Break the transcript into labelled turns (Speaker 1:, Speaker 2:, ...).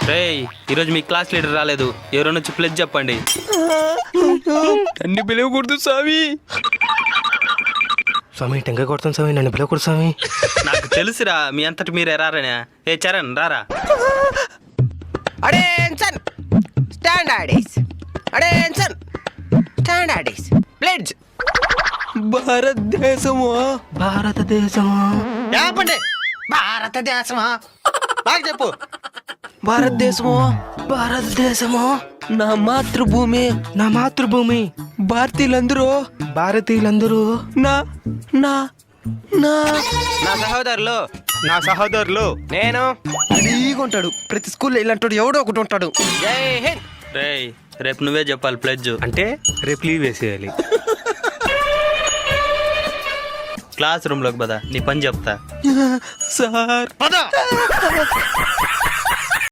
Speaker 1: రేయ్ ఈరోజు మీ class leader రాలేదు, ఎవరైనా వచ్చి ప్లెజ్ చెప్పండి.
Speaker 2: నన్ను పిలవకూడదు స్వామి.
Speaker 3: స్వామి టెంకాయ కొడతాను స్వామి, నన్ను పిలవకూడదు స్వామి.
Speaker 1: నాకు తెలుసురా మీ అంతటి మీరే రారనే. ఏ చరణ్ రారా.
Speaker 4: Attention! Standards! Attention! Standards! Pledge!
Speaker 2: భారతదేశము
Speaker 3: భారతదేశం
Speaker 4: చెప్పండి. భారతదేశమా బాగా చెప్పు.
Speaker 2: భారతదేశము
Speaker 3: భారతదేశము
Speaker 2: నా మాతృభూమి.
Speaker 3: నా మాతృభూమి.
Speaker 2: భారతీయులందరూ
Speaker 3: భారతీయులందరూ
Speaker 2: నా నా నా
Speaker 4: నా సహోదరులు
Speaker 3: నా సహోదరులు.
Speaker 4: నేను
Speaker 2: అడిగా ఉంటాడు. ప్రతి స్కూల్లో ఇలాంటి ఎవడో ఒకటి ఉంటాడు.
Speaker 4: జై హింద్.
Speaker 1: రేయ్ రేపు నువ్వే చెప్పాలి ప్లెజ్.
Speaker 3: అంటే రేపు లీవ్ వేసేయాలి.
Speaker 1: క్లాస్ రూమ్ లోకి పద, నీ పని చెప్తా.
Speaker 2: సార్
Speaker 4: పద.